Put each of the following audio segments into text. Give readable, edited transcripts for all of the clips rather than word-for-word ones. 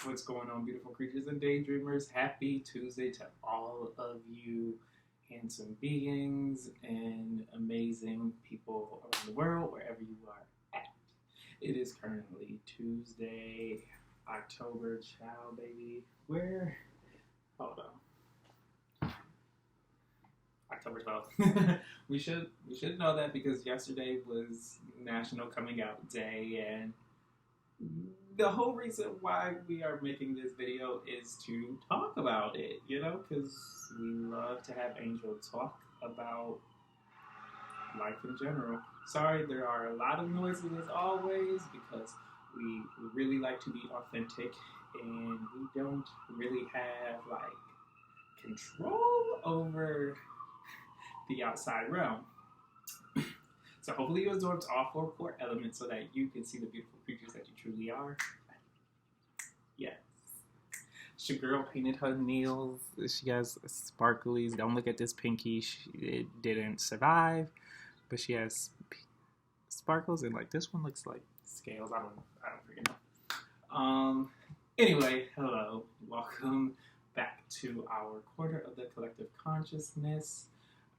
What's going on, beautiful creatures and daydreamers? Happy Tuesday to all of you handsome beings and amazing people around the world, wherever you are at. It is currently Tuesday, October, child baby. Where? Hold on. October 12th. we should know that because yesterday was National Coming Out Day, and the whole reason why we are making this video is to talk about it, because we love to have Angel talk about life in general. Sorry, there are a lot of noises as always because we really like to be authentic and we don't really have control over the outside realm. So hopefully you absorbed all four core elements so that you can see the beautiful creatures that you truly are. Yes. Your girl painted her nails. She has sparklies. Don't look at this pinky. It didn't survive. But she has sparkles, and this one looks like scales. I don't freaking know. Anyway, hello. Welcome back to our quarter of the collective consciousness.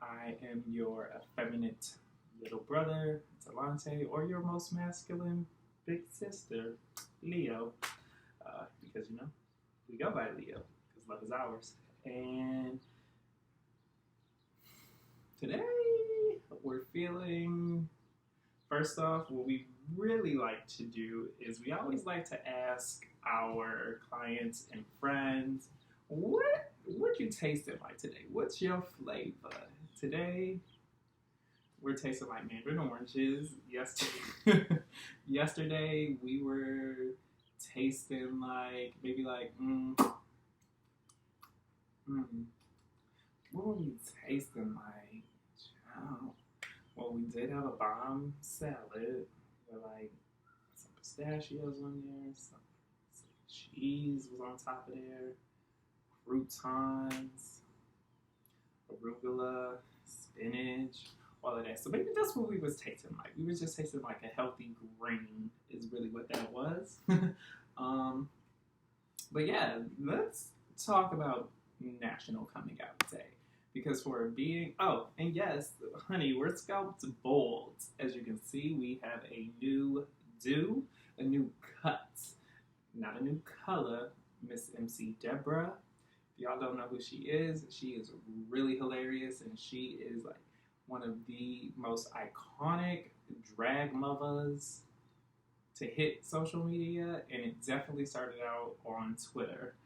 I am your effeminate little brother, Talante, or your most masculine big sister, Leo, because we go by Leo because love is ours. And today we're feeling, first off, what we really like to do is we always like to ask our clients and friends, what you tasting like today? What's your flavor? Today we're tasting like mandarin oranges. Yesterday we were tasting what were we tasting like? Well, we did have a bomb salad with some pistachios on there, some cheese was on top of there, croutons, arugula, spinach, all of that. So maybe that's what we was tasting like. We was just tasting like a healthy grain is really what that was. But yeah, let's talk about National Coming Out Day. Because for being, and yes, honey, we're scalped bald. As you can see, we have a new a new cut, not a new color. Miss MC Deborah. If y'all don't know who she is really hilarious, and she is one of the most iconic drag mothers to hit social media, and it definitely started out on Twitter.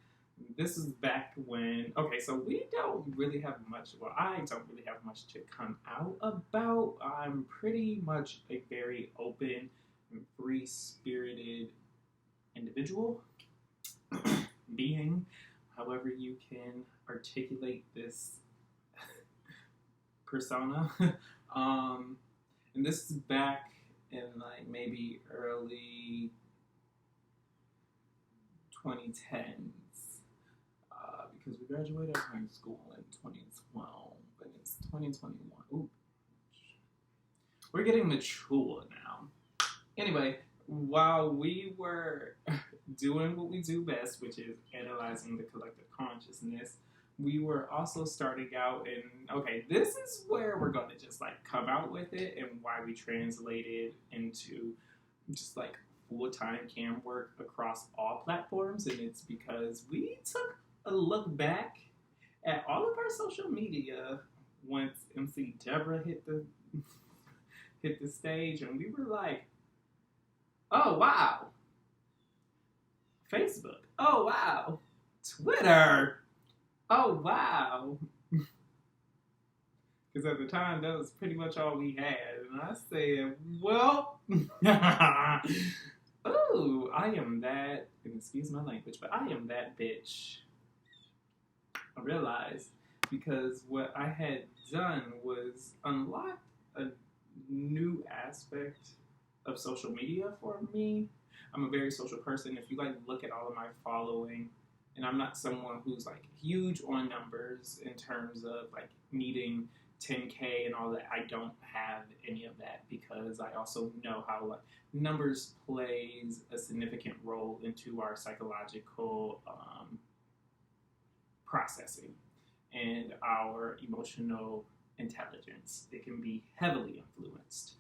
This is back when, so we don't really have much, I don't really have much to come out about. I'm pretty much a very open and free-spirited individual, being, however you can articulate this persona. And this is back in maybe early 2010s. Because we graduated high school in 2012, and it's 2021. Ooh. We're getting mature now. Anyway, while we were doing what we do best, which is analyzing the collective consciousness, we were also starting out in, this is where we're going to just come out with it and why we translated into just full-time cam work across all platforms. And it's because we took a look back at all of our social media once MC Deborah hit the stage, and we were like, oh wow, Facebook, oh wow, Twitter, oh wow. Because at the time that was pretty much all we had, and I said, well, ooh, I am that, and excuse my language, but I am that bitch. I realized, because what I had done was unlock a new aspect of social media for me. I'm a very social person. If you look at all of my following, and I'm not someone who's huge on numbers in terms of needing 10K and all that. I don't have any of that because I also know how like numbers plays a significant role into our psychological processing and our emotional intelligence. It can be heavily influenced.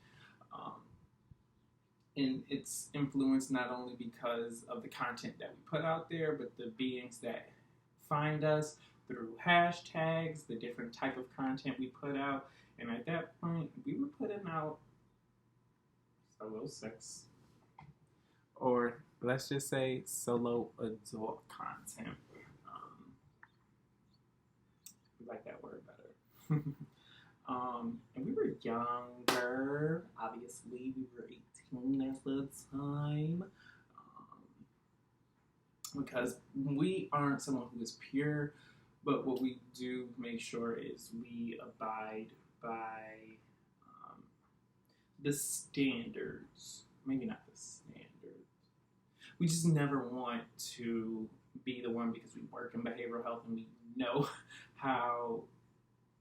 And it's influenced not only because of the content that we put out there, but the beings that find us through hashtags, the different type of content we put out. And at that point, we were putting out solo sex, or let's just say solo adult content. I like that word better. And we were younger. Obviously, we were 18 at the time. Because we aren't someone who is pure, but what we do make sure is we abide by the standards. Maybe not the standards. We just never want to be the one, because we work in behavioral health and we know how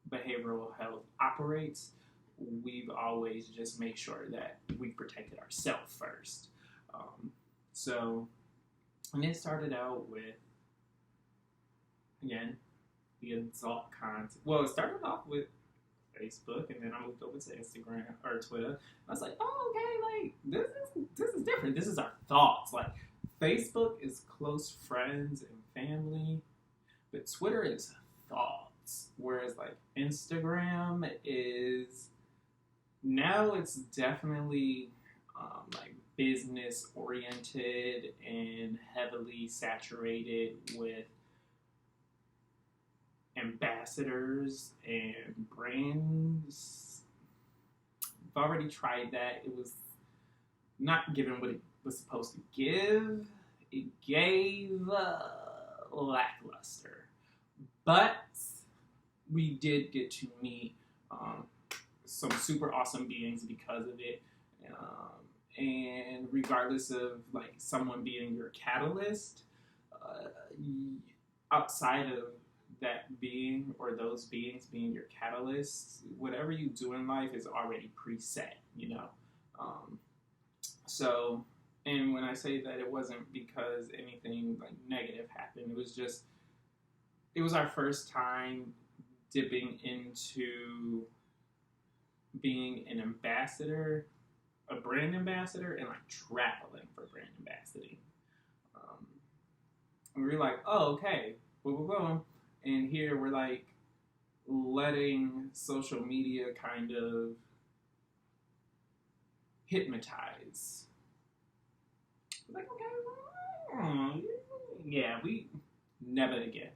behavioral health operates. We've always just made sure that we protected ourselves first. And it started out with, again, the adult content. Well, it started off with Facebook, and then I moved over to Instagram or Twitter. I was like, oh, okay, like this is different. This is our thoughts. Like, Facebook is close friends and family, but Twitter is thoughts. Whereas like Instagram is, now it's definitely like business oriented and heavily saturated with ambassadors and brands. I've already tried that. It was not giving what it was supposed to give. It gave lackluster. But we did get to meet some super awesome beings because of it. And regardless of like someone being your catalyst, outside of that being or those beings being your catalyst, whatever you do in life is already preset, you know. So, and when I say that, it wasn't because anything like negative happened. It was our first time dipping into being an ambassador, a brand ambassador, and like traveling for brand ambassading. And we were like, oh, okay, boom. And here we're like letting social media kind of hypnotize. Like, okay, yeah, we never again.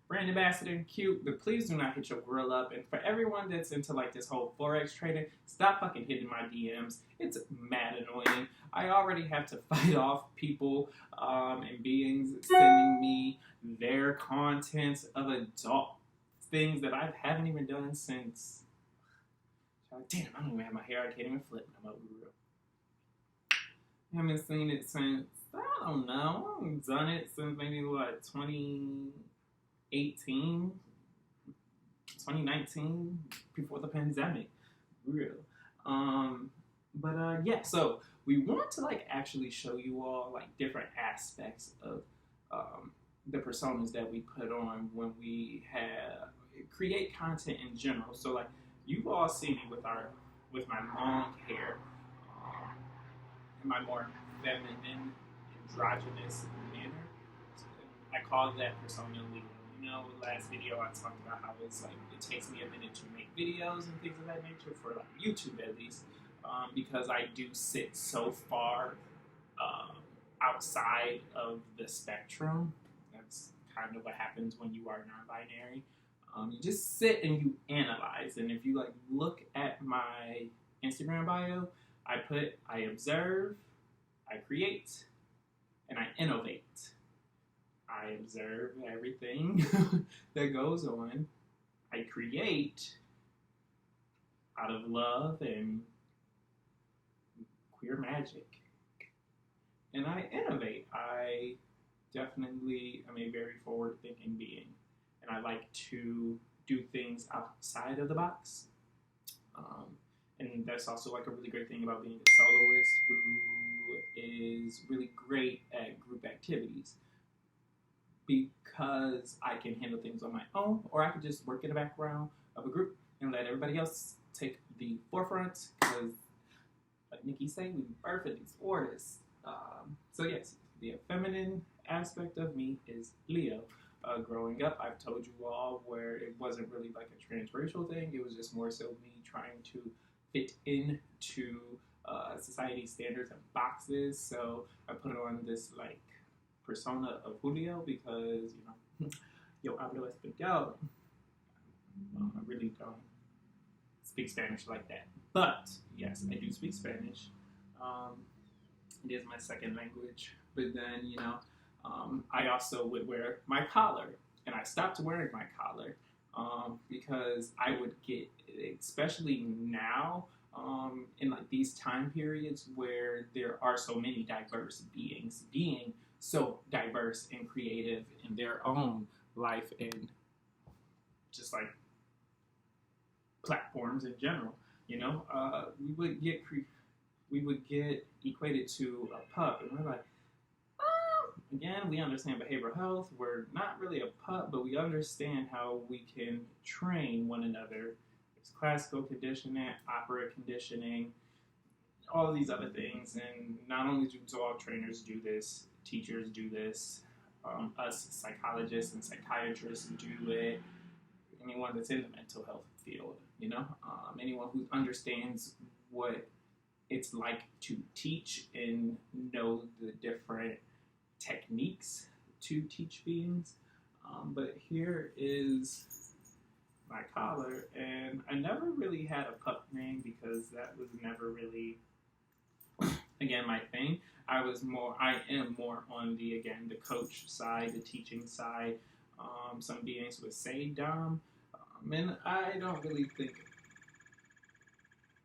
Brand ambassador, cute, but please do not hit your girl up. And for everyone that's into like this whole Forex trading, stop fucking hitting my DMs. It's mad annoying. I already have to fight off people and beings sending me their content of adult things that I haven't even done since. Damn, I don't even have my hair. I can't even flip. I'm over real. I haven't seen it since, I don't know. I haven't done it since maybe what, 2018, 2019, before the pandemic. Real. Yeah, so we want to like actually show you all like different aspects of the personas that we put on when we create content in general. So like you've all seen me with my long hair and my more feminine, androgynous manner. I call that persona Leo. You know, last video I talked about how it's like it takes me a minute to make videos and things of that nature, for like YouTube at least, because I do sit so far outside of the spectrum. That's kind of what happens when you are non-binary. You just sit and you analyze. And if you like look at my Instagram bio, I observe, I create, and I innovate. I observe everything that goes on. I create out of love and queer magic. And I innovate. I definitely am a very forward-thinking being. And I like to do things outside of the box. And that's also like a really great thing about being a soloist who is really great at group activities, because I can handle things on my own, or I could just work in the background of a group and let everybody else take the forefront, because like Nikki said, we birth these artists. So yes, the feminine aspect of me is Leo. Growing up, I've told you all where it wasn't really like a transracial thing. It was just more so me trying to fit into society standards and boxes. So I put on this like persona of Julio because, yo hablo español. I really don't speak Spanish like that. But yes, I do speak Spanish. It is my second language. But then, I also would wear my collar. And I stopped wearing my collar because I would get, especially now, in like these time periods where there are so many diverse beings being so diverse and creative in their own life and just like platforms in general, we would get equated to a pup, and we're like, again, we understand behavioral health. We're not really a pup, but we understand how we can train one another. There's classical conditioning, opera conditioning, all of these other things. And not only do dog trainers do this, teachers do this, us psychologists and psychiatrists do it, anyone that's in the mental health field, anyone who understands what it's like to teach and know the different techniques to teach beings. But here is my collar, and I never really had a pup name because that was never really, again, my thing. I am more on the coach side, the teaching side. Some beings would say Dom, and I don't really think,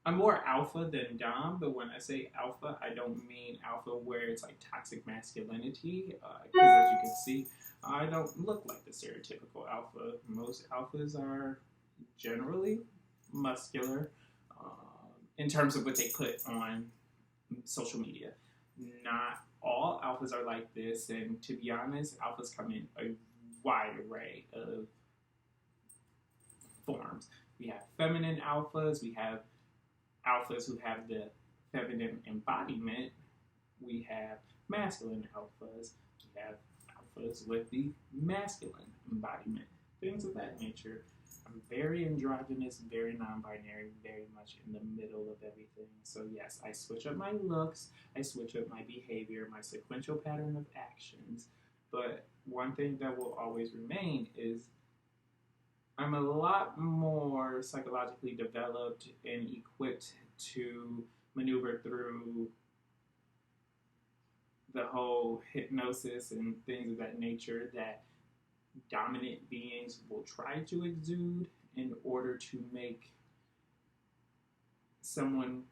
I'm more alpha than Dom, but when I say alpha, I don't mean alpha where it's like toxic masculinity, because as you can see, I don't look like the stereotypical alpha. Most alphas are generally muscular in terms of what they put on social media. Not all alphas are like this, and to be honest, alphas come in a wide array of forms. We have feminine alphas, we have alphas who have the feminine embodiment, we have masculine alphas, we have alphas with the masculine embodiment, things of that nature. I'm very androgynous, very non-binary, very much in the middle of everything. So yes, I switch up my looks, I switch up my behavior, my sequential pattern of actions, but one thing that will always remain is I'm a lot more psychologically developed and equipped to maneuver through the whole hypnosis and things of that nature that dominant beings will try to exude in order to make someone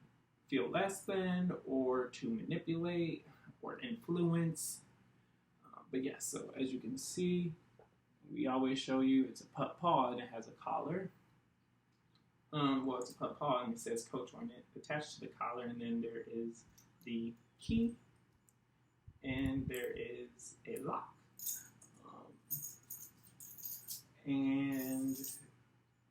feel less than, or to manipulate or influence. But yes, so as you can see, we always show you it's a pup paw and it has a collar. Well, it's a pup paw and it says coach on it attached to the collar, and then there is the key and there is a lock. And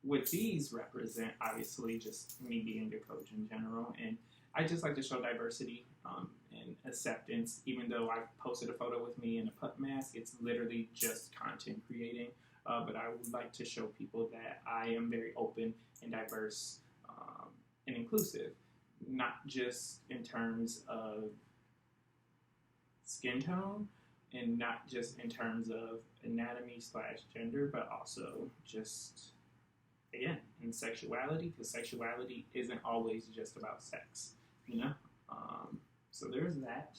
what these represent, obviously, just me being a coach in general. And I just like to show diversity and acceptance. Even though I posted a photo with me in a pup mask, it's literally just content creating. But I would like to show people that I am very open and diverse and inclusive, not just in terms of skin tone, and not just in terms of anatomy/gender, but also just, again, in sexuality, because sexuality isn't always just about sex, So there's that.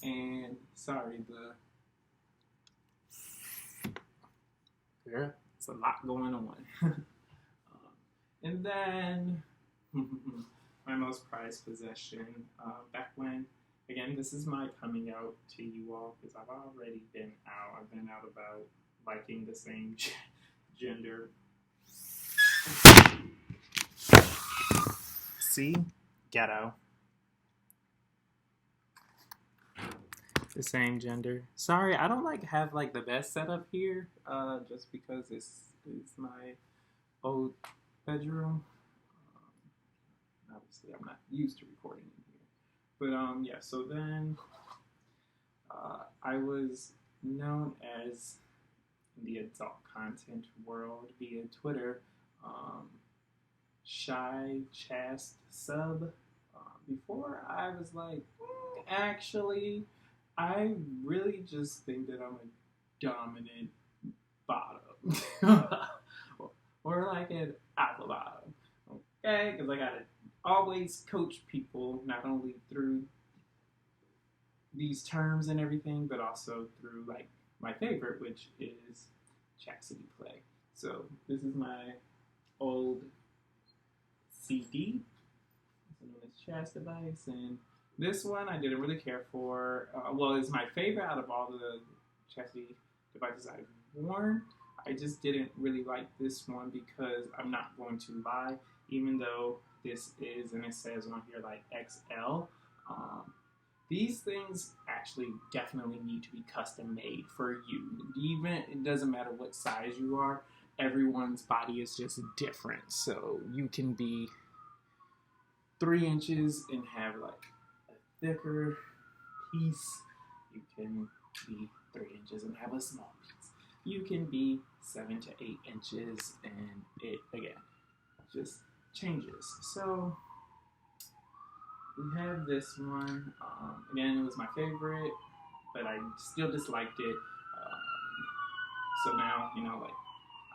And sorry, it's a lot going on. And then my most prized possession, back when, again, this is my coming out to you all, because I've already been out. I've been out about liking the same gender. See? Ghetto. The same gender. Sorry, I don't like have like the best setup here, just because it's my old bedroom. Obviously, I'm not used to recording in here, but yeah. So then, I was known as in the adult content world via Twitter, shy chast sub. Before I was like, actually, I really just think that I'm a dominant bottom. or like an alpha bottom. Okay? Because I gotta always coach people, not only through these terms and everything, but also through like my favorite, which is chastity play. So this is my old CD. It's known as Chast Device, and this one I didn't really care for. Well, it's my favorite out of all the chastity devices I've worn. I just didn't really like this one because I'm not going to lie, even though this is, and it says on here like XL, these things actually definitely need to be custom made for you. Even, it doesn't matter what size you are, everyone's body is just different. So you can be 3 inches and have like a thicker piece. You can be 3 inches and have a small piece. You can be 7 to 8 inches, and it again just changes. So we have this one. Again, it was my favorite, but I still disliked it. So now, you know, like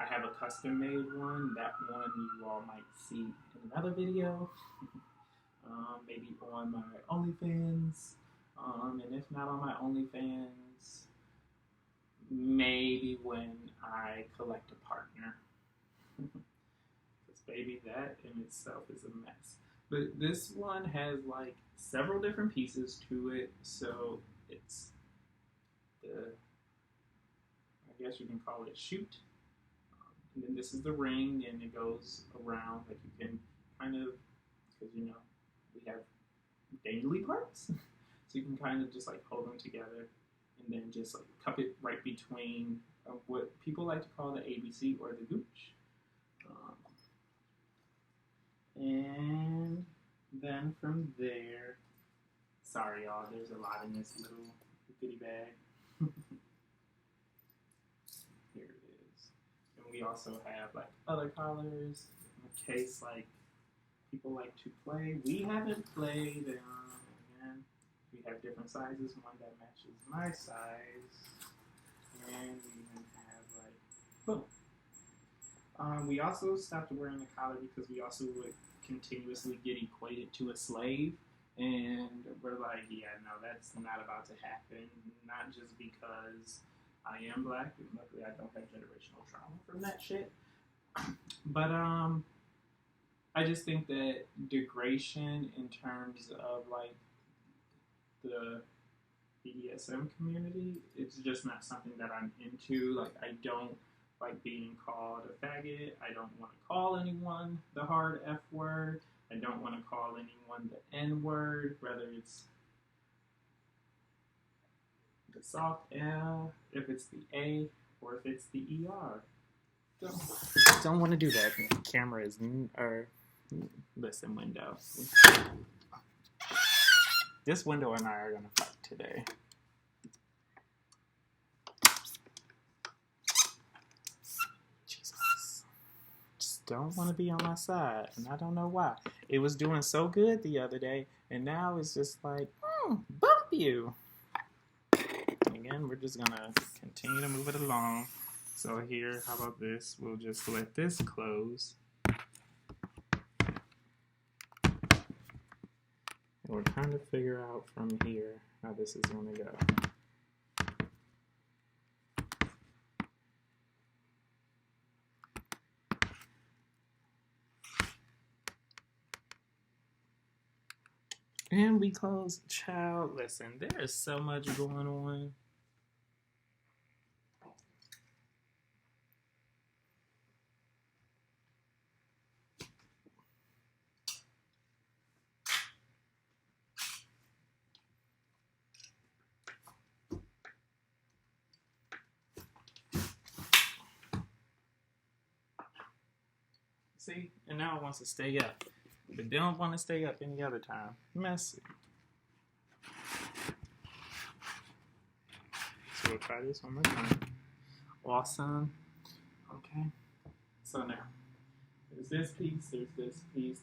I have a custom made one. That one you all might see in another video. Maybe on my OnlyFans. And if not on my OnlyFans, maybe when I collect a partner. Because baby, that in itself is a mess. But this one has like several different pieces to it. So it's the, I guess you can call it shoot. And then this is the ring, and it goes around, like you can kind of, because you know, we have dangly parts. So you can kind of just like hold them together and then just like cup it right between what people like to call the ABC or the gooch. And then from there, sorry y'all, there's a lot in this little goodie bag. Here it is. And we also have like other collars in case like people like to play. We haven't played, again, we have different sizes, one that matches my size, and we even have like, boom. We also stopped wearing the collar because we also would continuously get equated to a slave, and we're like, yeah, no, that's not about to happen, not just because I am black, and luckily I don't have generational trauma from that shit, but I just think that degradation in terms of like the BDSM community, it's just not something that I'm into. Like I don't like being called a faggot. I don't want to call anyone the hard F word. I don't want to call anyone the N word, whether it's the soft L, if it's the A, or if it's the ER. Don't want to do that. The camera is, or listen, window. This window and I are gonna fight today. Jesus. Just don't want to be on my side, and I don't know why. It was doing so good the other day, and now it's just like, bump you. Again, we're just gonna continue to move it along. So here, how about this? We'll just let this close. And we're trying to figure out from here how this is going to go. And we close. Child, listen, there is so much going on. See? And now it wants to stay up. But they don't want to stay up any other time. Messy. So we'll try this one more time. Awesome. Okay. So now, there's this piece,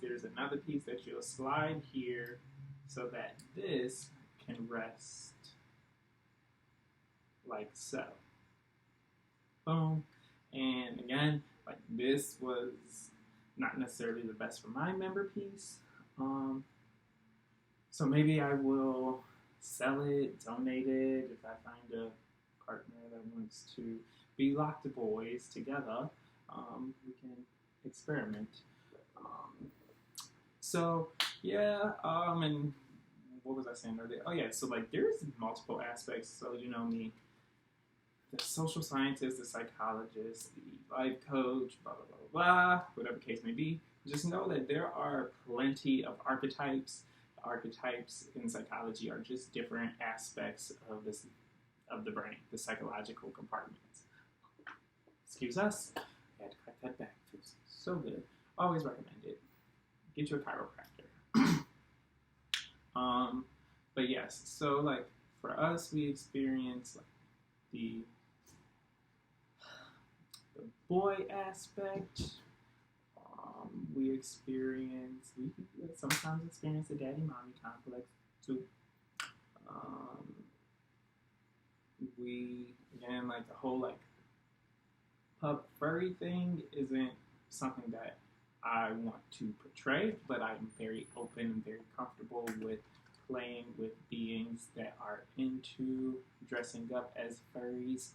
there's another piece that you'll slide here so that this can rest like so. Boom. And again, like this was not necessarily the best for my member piece. So maybe I will sell it, donate it, if I find a partner that wants to be locked boys together. We can experiment. So yeah, and what was I saying earlier? Oh yeah, so like there's multiple aspects. So you know me, the social scientist, the psychologist, the life coach, blah blah blah blah, whatever case may be. Just know that there are plenty of archetypes. Archetypes in psychology are just different aspects of this of the brain, the psychological compartments. Excuse us. I had to crack that back. It was so good. Always recommend it. Get you a chiropractor. But yes, so like for us, we experience like the boy aspect. We sometimes experience the daddy mommy complex too. We again like the whole like pup furry thing isn't something that I want to portray, but I'm very open and very comfortable with playing with beings that are into dressing up as furries.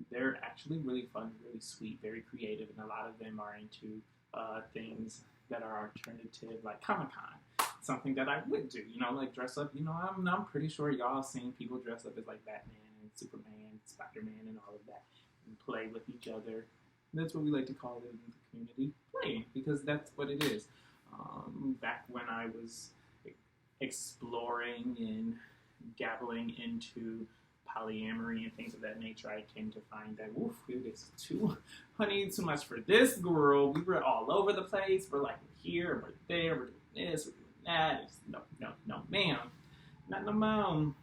They're actually really fun, really sweet, very creative, and a lot of them are into things that are alternative, like Comic-Con. Something that I would do, you know, like dress up. You know, I'm pretty sure y'all seen people dress up as like Batman and Superman, Spider-Man, and all of that, and play with each other. That's what we like to call it in the community, playing, because that's what it is. Back when I was exploring and dabbling into polyamory and things of that nature, I came to find that, woof, it is too much for this girl. We were all over the place. We're like, we're here, we're there, we're doing this, we're doing that. It's, no, ma'am. Not no mom.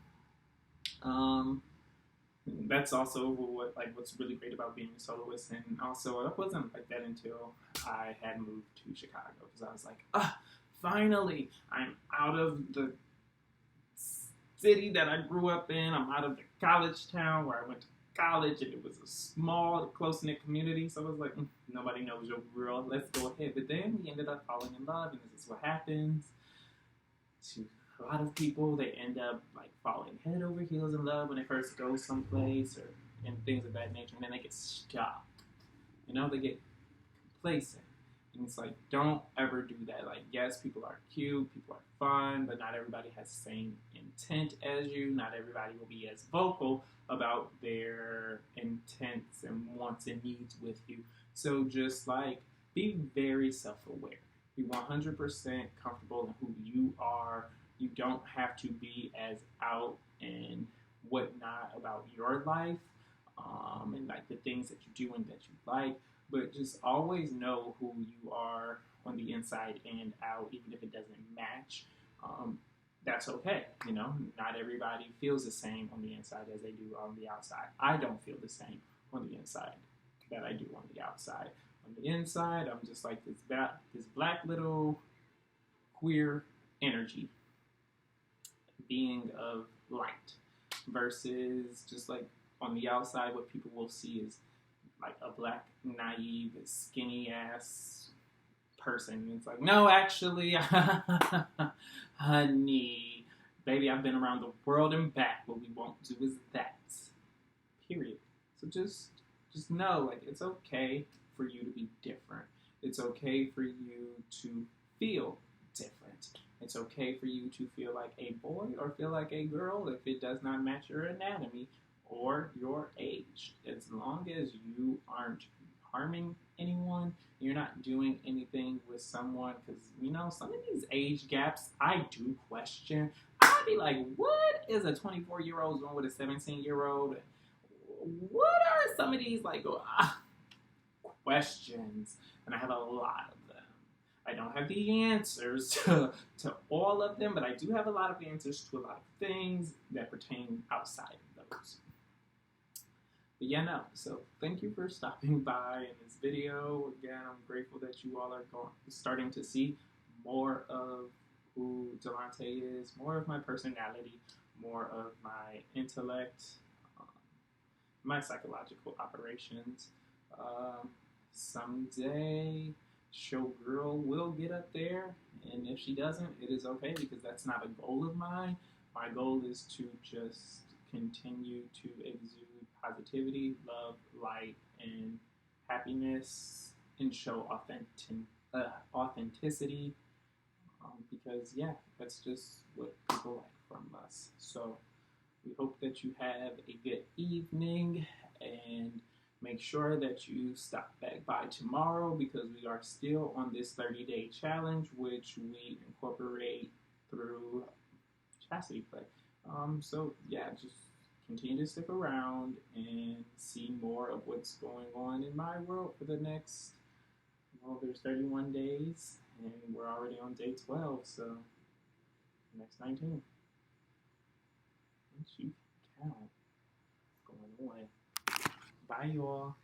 That's also what's really great about being a soloist, and also it wasn't like that until I had moved to Chicago, because I was like, finally, I'm out of the city that I grew up in. I'm out of the college town where I went to college, and it was a small, close-knit community. So I was like, nobody knows your girl. Let's go ahead. But then we ended up falling in love, and this is what happens to a lot of people. They end up like falling head over heels in love when they first go someplace, and things of that nature, and then they get stuck. You know, they get complacent. And it's like, don't ever do that. Like, yes, people are cute, people are fun, but not everybody has the same intent as you. Not everybody will be as vocal about their intents and wants and needs with you. So just like, be very self-aware. Be 100% comfortable in who you are. You don't have to be as out and whatnot about your life, and like the things that you do and that you like. But just always know who you are on the inside and out, even if it doesn't match. That's okay. You know, not everybody feels the same on the inside as they do on the outside. I don't feel the same on the inside that I do on the outside. On the inside, I'm just like this black little queer energy, being of light, versus just like on the outside, what people will see is like a black, naive, skinny ass person. It's like, no, actually, honey, baby, I've been around the world and back. What we won't do is that. Period. So just know, like, it's okay for you to be different. It's okay for you to feel different. It's okay for you to feel like a boy or feel like a girl if it does not match your anatomy or your age. As long as you aren't harming anyone, you're not doing anything with someone, because, you know, some of these age gaps, I do question. I'd be like, what is a 24-year-old doing with a 17-year-old? What are some of these, like, questions, and I have a lot of them. I don't have the answers to all of them, but I do have a lot of answers to a lot of things that pertain outside of those. But yeah, no. So thank you for stopping by in this video. Again, I'm grateful that you all are starting to see more of who Delante is, more of my personality, more of my intellect, my psychological operations. Someday, Showgirl will get up there, and if she doesn't, it is okay because that's not a goal of mine. My goal is to just continue to exude positivity, love, light, and happiness, and show authenticity. Because yeah, that's just what people like from us. So we hope that you have a good evening, and make sure that you stop back by tomorrow because we are still on this 30-day challenge, which we incorporate through chastity play. So yeah, just continue to stick around and see more of what's going on in my world for the next, well, there's 31 days, and we're already on day 12, so next 19. Once you count what's going on. Bye, y'all.